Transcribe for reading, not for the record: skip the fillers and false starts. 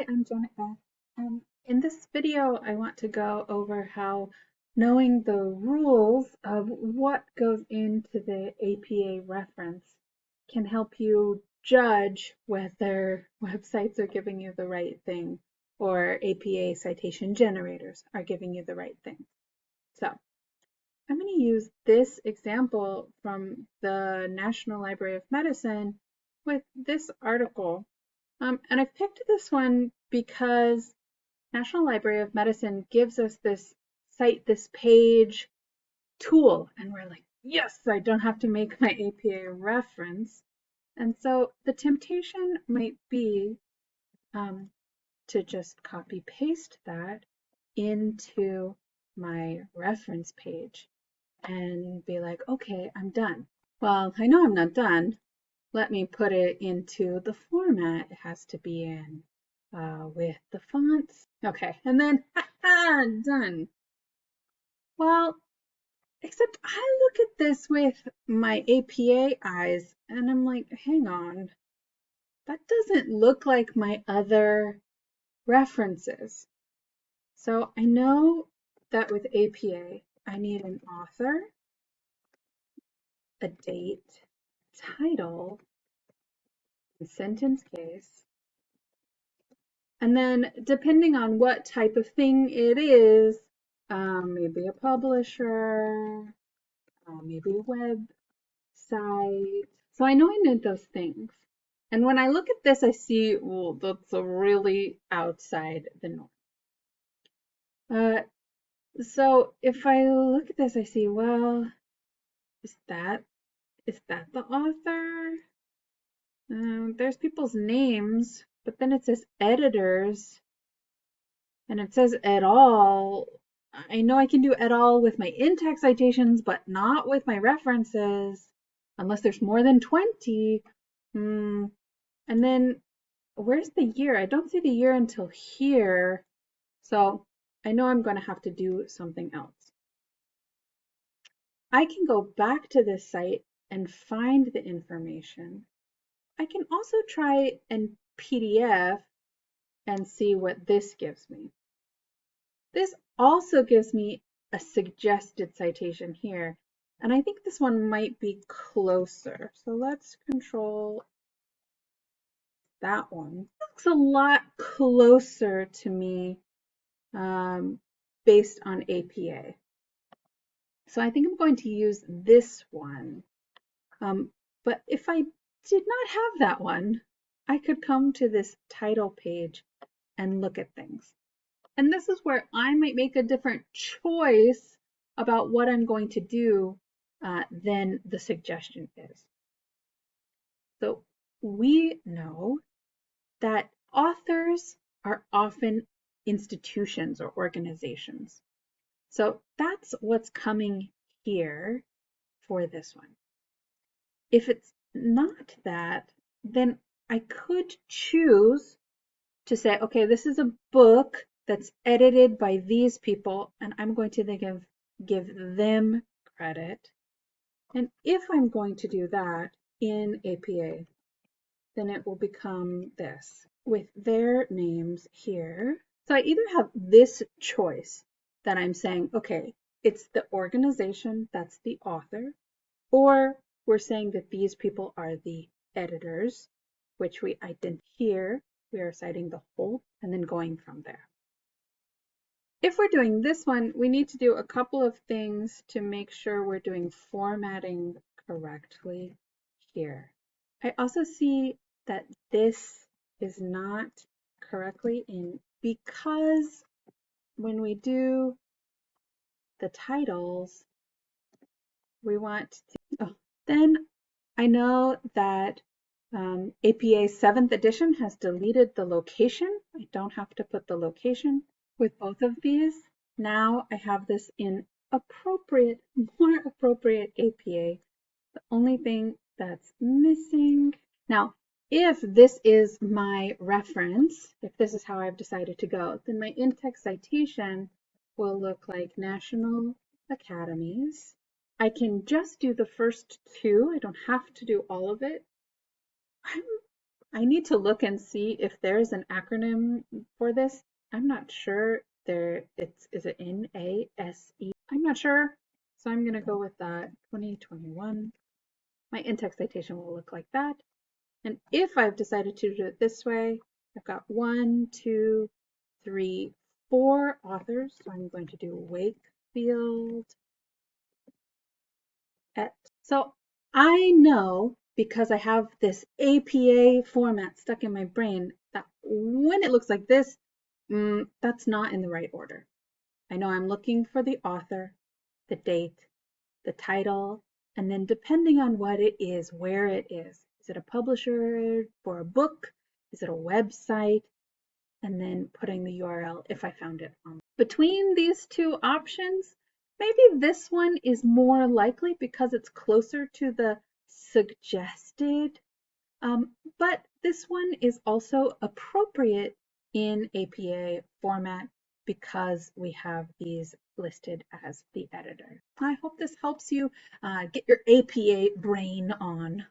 Hi, I'm Janica. In this video, I want to go over how knowing the rules of what goes into the APA reference can help you judge whether websites are giving you the right thing or APA citation generators are giving you the right thing. So I'm going to use this example from the National Library of Medicine with this article. And I've picked this one because National Library of Medicine gives us this cite this page tool, and we're like, yes, I don't have to make my APA reference. And so the temptation might be to just copy paste that into my reference page and be like, okay, I'm done. Well, I know I'm not done. Let me put it into the format it has to be in with the fonts. Okay, and then done. Well, except I look at this with my APA eyes and I'm like, hang on, that doesn't look like my other references. So I know that with APA, I need an author, a date, title, sentence case, and then depending on what type of thing it is, maybe a publisher, maybe a website. So I know I need those things. And when I look at this, I see, well, that's really outside the norm. So if I look at this, I see, well, is that the author? There's people's names, but then it says editors. And it says et al. I know I can do et al. With my in-text citations, but not with my references, unless there's more than 20. And then where's the year? I don't see the year until here. So I know I'm going to have to do something else. I can go back to this site and find the information. I can also try and PDF and see what this gives me. This also gives me a suggested citation here, and I think this one might be closer. So let's control that one. It looks a lot closer to me based on APA. So I think I'm going to use this one. But if I did not have that one, I could come to this title page and look at things. And this is where I might make a different choice about what I'm going to do than the suggestion is. So we know that authors are often institutions or organizations. So that's what's coming here for this one. If it's not that, then I could choose to say, okay, this is a book that's edited by these people, and I'm going to give them credit. And if I'm going to do that in APA, then it will become this with their names here. So I either have this choice that I'm saying, okay, it's the organization that's the author, or we're saying that these people are the editors, which we identify here. We are citing the whole and then going from there. If we're doing this one, we need to do a couple of things to make sure we're doing formatting correctly here. I also see that this is not correctly in because when we do the titles, we want to, then I know that APA 7th edition has deleted the location. I don't have to put the location with both of these. Now I have this in more appropriate APA. The only thing that's missing. Now, if this is my reference, if this is how I've decided to go, then my in-text citation will look like National Academies. I can just do the first two. I don't have to do all of it. I'm I need to look and see if there's an acronym for this. I'm not sure. Is it NASE? I'm not sure. So I'm going to go with that 2021. My in-text citation will look like that. And if I've decided to do it this way, I've got 1, 2, 3, 4 authors. So I'm going to do Wakefield et. So I know, because I have this APA format stuck in my brain, that when it looks like this, that's not in the right order. I know I'm looking for the author, the date, the title, and then depending on what it is, where it is. Is it a publisher for a book? Is it a website? And then putting the URL if I found it on. Between these two options, maybe this one is more likely because it's closer to the suggested, but this one is also appropriate in APA format because we have these listed as the editor. I hope this helps you get your APA brain on.